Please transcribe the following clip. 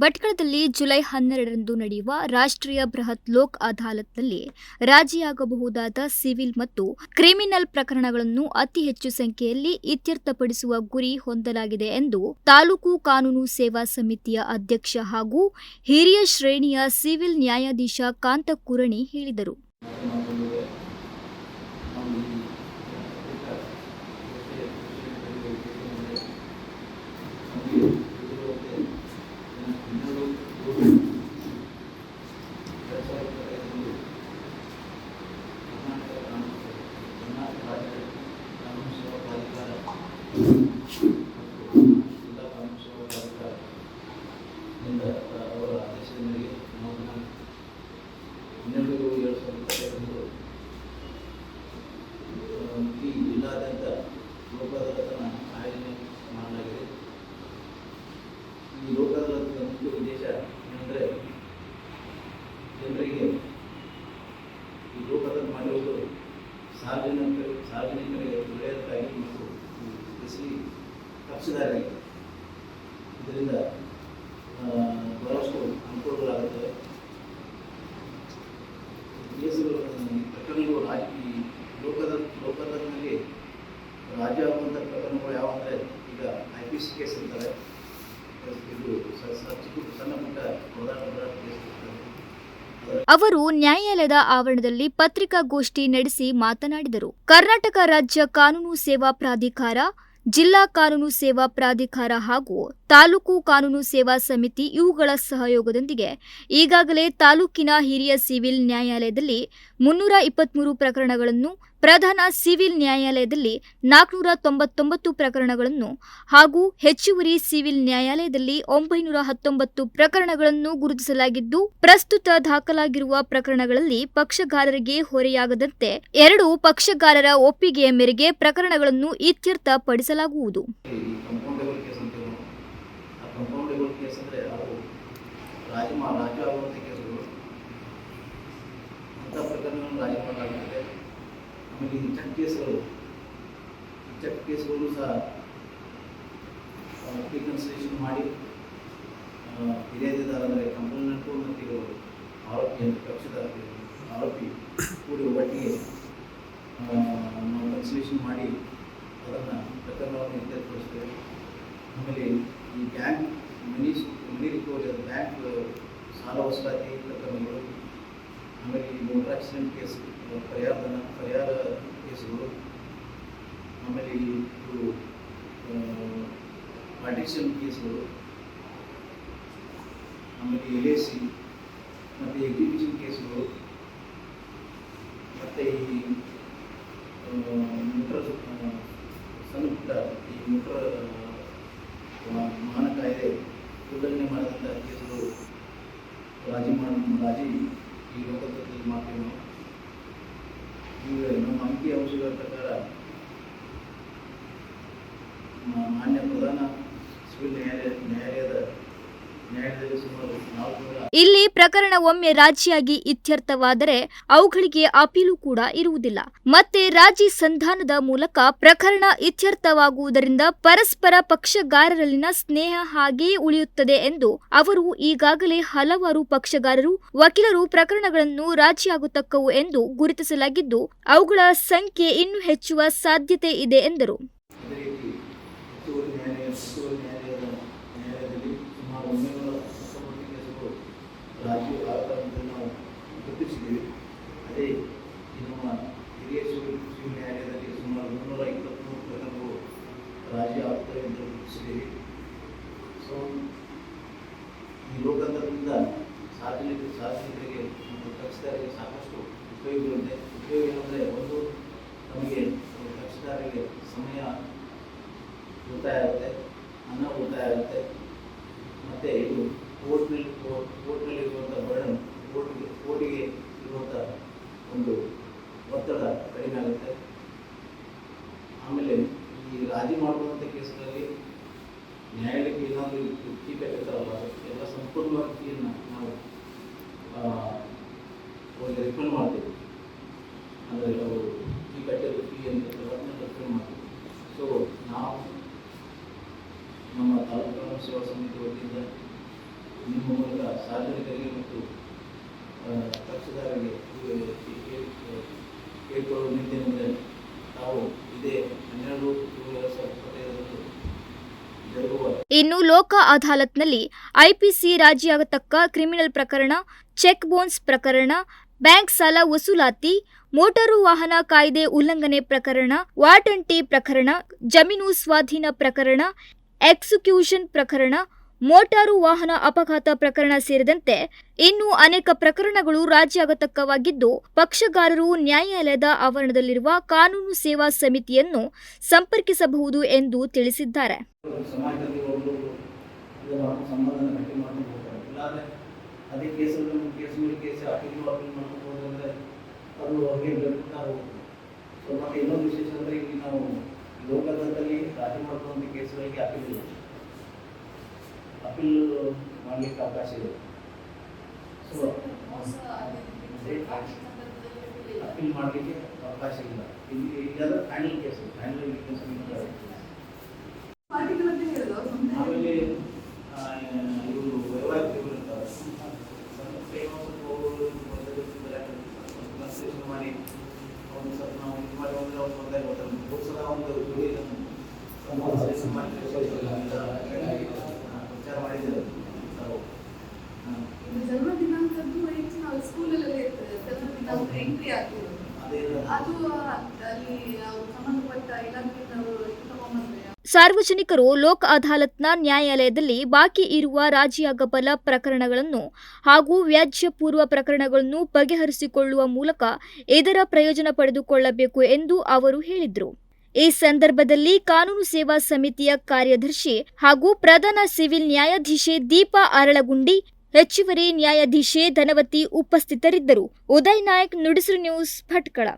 ಭಟ್ಕಳದಲ್ಲಿ July 12ರಂದು ನಡೆಯುವ ರಾಷ್ಟ್ರೀಯ ಬೃಹತ್ ಲೋಕ್ ಅದಾಲತ್ನಲ್ಲಿ ರಾಜಿಯಾಗಬಹುದಾದ ಸಿವಿಲ್ ಮತ್ತು ಕ್ರಿಮಿನಲ್ ಪ್ರಕರಣಗಳನ್ನು ಅತಿ ಹೆಚ್ಚು ಸಂಖ್ಯೆಯಲ್ಲಿ ಇತ್ಯರ್ಥಪಡಿಸುವ ಗುರಿ ಹೊಂದಲಾಗಿದೆ ಎಂದು ತಾಲೂಕು ಕಾನೂನು ಸೇವಾ ಸಮಿತಿಯ ಅಧ್ಯಕ್ಷ ಹಾಗೂ ಹಿರಿಯ ಶ್ರೇಣಿಯ ಸಿವಿಲ್ ನ್ಯಾಯಾಧೀಶ ಕಾಂತಕುರಣಿ ಹೇಳಿದರು. ಜಿಲ್ಲಾದ್ಯಂತ ಲೋಕ ಅದಾಲತ್ನ ಆಯೋಜನೆ ಮಾಡಲಾಗಿದೆ. ಈ ಲೋಕ ಅದಾಲತ್ನ ಮುಖ್ಯ ಉದ್ದೇಶ ಏನಂದರೆ ಜನರಿಗೆ ಈ ಲೋಕ ಅದಾಲತ್ ಮಾಡಿರುವುದು ಸಾರ್ವಜನಿಕರಿಗೆ ಒಳ್ಳೆಯದಕ್ಕಾಗಿ ಮತ್ತು ಸ್ಪೆಷಲಿ ಕಕ್ಷಿದಾರರಿಗೆ ಇದರಿಂದ ಬಹಳಷ್ಟು ಅನುಕೂಲಗಳಾಗುತ್ತವೆ. ಕೇಸುಗಳು ಪ್ರಕರಣಗಳು ಲೋಕದಲ್ಲಿ ರಾಜ್ಯ ಆಗುವಂಥ ಪ್ರಕರಣಗಳು ಯಾವ ಅಂದರೆ ಈಗ IPC ಕೇಸ್ ಇರ್ತಾರೆ. ಇದು ಸಣ್ಣ ಪುಟ್ಟ ಹೋರಾಟ ಕೇಸ್ ಇರ್ತಾರೆ. ಅವರು ನ್ಯಾಯಾಲಯದ ಆವರಣದಲ್ಲಿ ಪತ್ರಿಕಾಗೋಷ್ಠಿ ನಡೆಸಿ ಮಾತನಾಡಿದರು. ಕರ್ನಾಟಕ ರಾಜ್ಯ ಕಾನೂನು ಸೇವಾ ಪ್ರಾಧಿಕಾರ, ಜಿಲ್ಲಾ ಕಾನೂನು ಸೇವಾ ಪ್ರಾಧಿಕಾರ ಹಾಗೂ ತಾಲೂಕು ಕಾನೂನು ಸೇವಾ ಸಮಿತಿ ಇವುಗಳ ಸಹಯೋಗದೊಂದಿಗೆ ಈಗಾಗಲೇ ತಾಲೂಕಿನ ಹಿರಿಯ ಸಿವಿಲ್ ನ್ಯಾಯಾಲಯದಲ್ಲಿ 323 ಪ್ರಕರಣಗಳನ್ನು, ಪ್ರಧಾನ ಸಿವಿಲ್ ನ್ಯಾಯಾಲಯದಲ್ಲಿ 499 ಪ್ರಕರಣಗಳನ್ನು ಹಾಗೂ ಹೆಚ್ಚುವರಿ ಸಿವಿಲ್ ನ್ಯಾಯಾಲಯದಲ್ಲಿ 919 ಪ್ರಕರಣಗಳನ್ನು ಗುರುತಿಸಲಾಗಿದ್ದು, ಪ್ರಸ್ತುತ ದಾಖಲಾಗಿರುವ ಪ್ರಕರಣಗಳಲ್ಲಿ ಪಕ್ಷಗಾರರಿಗೆ ಹೊರೆಯಾಗದಂತೆ 2 ಪಕ್ಷಗಾರರ ಒಪ್ಪಿಗೆಯ ಮೇರೆಗೆ ಪ್ರಕರಣಗಳನ್ನು ಇತ್ಯರ್ಥಪಡಿಸಲಾಗುವುದು. ಕಂಪೌಂಡೇಬಲ್ ಕೇಸ್ ಅಂದರೆ ಅವು ರಾಜಿ ಆಗುವಂಥ ಕೇಸುಗಳು, ಅಂಥ ಪ್ರಕರಣಗಳನ್ನು ರಾಜಿ ಮಾಡಲಾಗುತ್ತದೆ. ಆಮೇಲೆ ಈ ಚೆಕ್ ಕೇಸ್ಗಳು ಸಹ ರೀಕನ್ಸಿಲೇಷನ್ ಮಾಡಿ ಫಿರ್ಯಾದಿದಾರ ಅಂದರೆ ಕಂಪ್ಲೇಂಟು ಮತ್ತು ಆರೋಪಿ ಕೂಡಿ ಒಟ್ಟಿಗೆ ನಾವು ಕನ್ಸಿಲೇಷನ್ ಮಾಡಿ ಅದನ್ನು ಪ್ರಕರಣವನ್ನು ಇತ್ಯರ್ಥಪಡಿಸ್ತೇವೆ. ಆಮೇಲೆ ಈ ಬ್ಯಾಂಕ್ ಮನಿ ರಿಕವರಿ, ಬ್ಯಾಂಕ್ ಸಾಲ ವಸೂಲಾತಿ ಪ್ರಕರಣಗಳು, ಆಮೇಲೆ ಈ ಮೋಟರ್ ಆಕ್ಸಿಡೆಂಟ್ ಕೇಸ್, ಪರಿಹಾರ ಕೇಸುಗಳು, ಆಮೇಲೆ ಇದು ಪಾರ್ಟಿಷನ್ ಕೇಸುಗಳು, ಆಮೇಲೆ LIC ಮತ್ತು ಎಕ್ಸಿಕ್ಯೂಷನ್ ಕೇಸುಗಳು, ಮತ್ತು ಈ ಮೋಟರ್ ಸಣ್ಣ ಪುಟ್ಟ ಈ ಮೋಟರ್ ವಾಹನ ಕಾಯ್ದೆ ಉಲ್ಲಂಘನೆ ಮಾಡಿದಂಥ ಕೇಸುಗಳು ರಾಜಿ ಈ ಲೋಕದಲ್ಲಿ ಮಾಡ್ತೀವಿ ನಾವು. ಈಗ ನಮ್ಮ ಅಂಕಿ ಅಂಶಗಳ ಪ್ರಕಾರ ಮಾನ್ಯ ಪ್ರಧಾನ ಸಿವಿಲ್ ನ್ಯಾಯಾಲಯದಲ್ಲಿ ಸುಮಾರು 400. ಇಲ್ಲಿ ಪ್ರಕರಣ ಒಮ್ಮೆ ರಾಜಿಯಾಗಿ ಇತ್ಯರ್ಥವಾದರೆ ಅವುಗಳಿಗೆ ಅಪೀಲು ಕೂಡ ಇರುವುದಿಲ್ಲ. ಮತ್ತೆ ರಾಜಿ ಸಂಧಾನದ ಮೂಲಕ ಪ್ರಕರಣ ಇತ್ಯರ್ಥವಾಗುವುದರಿಂದ ಪರಸ್ಪರ ಪಕ್ಷಗಾರರಲ್ಲಿನ ಸ್ನೇಹ ಹಾಗೆಯೇ ಉಳಿಯುತ್ತದೆ ಎಂದು ಅವರು ಈಗಾಗಲೇ ಹಲವಾರು ಪಕ್ಷಗಾರರು, ವಕೀಲರು ಪ್ರಕರಣಗಳನ್ನು ರಾಜಿಯಾಗತಕ್ಕವು ಎಂದು ಗುರುತಿಸಲಾಗಿದ್ದು, ಅವುಗಳ ಸಂಖ್ಯೆ ಇನ್ನೂ ಹೆಚ್ಚುವ ಸಾಧ್ಯತೆ ಇದೆ ಎಂದರು. ರಾಜಿ ಆಗುವಂತೆ ನಾವು ಗುರುತಿಸಿದ್ದೀವಿ. ಅದೇ ಈ ನಮ್ಮ ಹಿರಿಯ ಸಿವಿಲ್ ನ್ಯಾಯಾಲಯದಲ್ಲಿ ಸುಮಾರು 323 ಪ್ರಕರಣಗಳು ರಾಜಿ ಆಗುತ್ತವೆ ಎಂದು ಗುರುತಿಸಿದ್ದೀವಿ. ಸೊ ಈ ಲೋಕಾದಾಲತ್ನಿಂದ ಸಾರ್ವಜನಿಕರಿಗೆ ಮತ್ತು ಕಕ್ಷಿದಾರರಿಗೆ ಸಾಕಷ್ಟು ಉಪಯೋಗಗಳಿದೆ. ಉಪಯೋಗ ಏನಂದರೆ, ಒಂದು, ನಮಗೆ ಕಕ್ಷಿದಾರರಿಗೆ ಸಮಯ ಉಳಿತಾಯ ಆಗುತ್ತೆ, ಹಣ ಉಳಿತಾಯ ಆಗುತ್ತೆ, ಮತ್ತು ಇದು ಕೋರ್ಟ್ನಲ್ಲಿರುವಂಥ ಬರ್ಡನ್, ಕೋರ್ಟಿಗೆ ಇರುವಂಥ ಒಂದು ಒತ್ತಡ ಕಡಿಮೆ ಆಗುತ್ತೆ. ಆಮೇಲೆ ಈ ರಾಜಿ ಮಾಡುವಂಥ ಕೇಸುಗಳಲ್ಲಿ ನ್ಯಾಯಾಲಯಕ್ಕೆ ಏನಾದರೂ ಫೀ ಕಟ್ಟಿರ್ತಾರಲ್ಲ, ಎಲ್ಲ ಸಂಪೂರ್ಣವಾದ ಫೀಯನ್ನು ನಾವು ಅವರಿಗೆ ರಿಫಂಡ್ ಮಾಡ್ತೀವಿ. ಅಂದರೆ ಅವರು ಫೀ ಕಟ್ಟಿರೋ ಫೀ ಅಂತ ರಿಫಂಡ್ ಮಾಡ್ತೀವಿ. ಸೊ ನಾವು ನಮ್ಮ ತಾಲೂಕು ಸೇವಾ ಸಮಿತಿ ವತಿಯಿಂದ ನಿಮ್ಮ ಮೂಲಕ ಸಾರ್ವಜನಿಕರಿಗೆ ಮತ್ತು ಪಕ್ಷಗಾರರಿಗೆ ಕೇಳಿಕೊಳ್ಳುವ ನಿಟ್ಟಿನಲ್ಲಿ ನಾವು ಇದೇ 12/7/2025 ಜರುಗುವ ಇನ್ನು ಲೋಕ ಅದಾಲತ್ನಲ್ಲಿ ಐಪಿಸಿ ರಾಜಿಯಾಗತಕ್ಕ ಕ್ರಿಮಿನಲ್ ಪ್ರಕರಣ, ಚೆಕ್ ಬೌನ್ಸ್ ಪ್ರಕರಣ, ಬ್ಯಾಂಕ್ ಸಾಲ ವಸೂಲಾತಿ, ಮೋಟಾರು ವಾಹನ ಕಾಯ್ದೆ ಉಲ್ಲಂಘನೆ ಪ್ರಕರಣ, ವಾಟಂಟಿ ಪ್ರಕರಣ, ಜಮೀನು ಸ್ವಾಧೀನ ಪ್ರಕರಣ, ಎಕ್ಸಿಕ್ಯೂಷನ್ ಪ್ರಕರಣ, ಮೋಟಾರು ವಾಹನ ಅಪಘಾತ ಪ್ರಕರಣ ಸೇರಿದಂತೆ ಇನ್ನೂ ಅನೇಕ ಪ್ರಕರಣಗಳು ರಾಜಿಯಾಗತಕ್ಕವಾಗಿದ್ದು, ಪಕ್ಷಗಾರರು ನ್ಯಾಯಾಲಯದ ಆವರಣದಲ್ಲಿರುವ ಕಾನೂನು ಸೇವಾ ಸಮಿತಿಯನ್ನು ಸಂಪರ್ಕಿಸಬಹುದು ಎಂದು ತಿಳಿಸಿದ್ದಾರೆ. ಸಮಾಜದಲ್ಲಿ ಒಂದು ಸಂಬಂಧನ ಗಟ್ಟಿ ಮಾಡ್ಕೊಂಡು ಹೋಗ್ತಾರೆ. ಇಲ್ಲಾಂದರೆ ಅದೇ ಕೇಸಲ್ಲಿ ಕೇಸ್ ಅಪೀಲ್ ಮಾಡ್ಕೊಂಡು ಹೋದಂದರೆ ಅದು ಹಾಗೆ ಬೆಳಗುತ್ತಾ ಹೋಗುತ್ತೆ. ಸೊ ಮತ್ತು ಇನ್ನೊಂದು ವಿಶೇಷ ಅಂದರೆ ಇಲ್ಲಿ ನಾವು ಲೋಕದಲ್ಲಿ ರಾಜಿ ಮಾಡುವಂಥ ಕೇಸ್ಗಳಿಗೆ ಅಪೀಲ್ ಮಾಡಲಿಕ್ಕೆ ಅವಕಾಶ ಇದೆ. ಸೊ ಅಪೀಲ್ ಮಾಡಲಿಕ್ಕೆ ಅವಕಾಶ ಇಲ್ಲ. ಇಲ್ಲಾದ ಫೈನಲ್ ಕೇಸ್ ಆಮೇಲೆ ಇವರು ವ್ಯವಹಾರಗಳು ಇರ್ತಾರೆ. ಮಾಡಿ ಒಂದು ಸ್ವಲ್ಪ ನಾವು ಇದು ಮಾಡಿ ಒಂದು ತೊಂದರೆ ಗೊತ್ತಲ್ಲ. ಸಲ ಒಂದು ವಿಚಾರ ಮಾಡಿದ್ದೇವೆ ನಾವು. ಜನ್ಮ ದಿನಾಂಕದ್ದು ನಾವು ಸ್ಕೂಲಲ್ಲೇ ಇರ್ತದೆ. ಜನ್ಮ ದಿನಾಂಕ ಎಂಟ್ರಿ ಆಗ್ತದೆ. ಅದು ಅಲ್ಲಿ ನಾವು ಸಂಬಂಧಪಟ್ಟ ಇಲಾಖೆಯಿಂದ ತಗೊಂಡ್ಬಂದ್ರೆ ಸಾರ್ವಜನಿಕರು ಲೋಕ್ ಅದಾಲತ್ನ ನ್ಯಾಯಾಲಯದಲ್ಲಿ ಬಾಕಿ ಇರುವ ರಾಜಿಯಾಗಬಲ್ಲ ಪ್ರಕರಣಗಳನ್ನು ಹಾಗೂ ವ್ಯಾಜ್ಯ ಪೂರ್ವ ಪ್ರಕರಣಗಳನ್ನು ಬಗೆಹರಿಸಿಕೊಳ್ಳುವ ಮೂಲಕ ಇದರ ಪ್ರಯೋಜನ ಪಡೆದುಕೊಳ್ಳಬೇಕು ಎಂದು ಅವರು ಹೇಳಿದರು. ಈ ಸಂದರ್ಭದಲ್ಲಿ ಕಾನೂನು ಸೇವಾ ಸಮಿತಿಯ ಕಾರ್ಯದರ್ಶಿ ಹಾಗೂ ಪ್ರಧಾನ ಸಿವಿಲ್ ನ್ಯಾಯಾಧೀಶೆ ದೀಪಾ ಅರಳಗುಂಡಿ, ಹೆಚ್ಚುವರಿ ನ್ಯಾಯಾಧೀಶೆ ಧನವತಿ ಉಪಸ್ಥಿತರಿದ್ದರು. ಉದಯ್ ನಾಯಕ್, ನುಡಿಸಿರು ನ್ಯೂಸ್, ಭಟ್ಕಳ.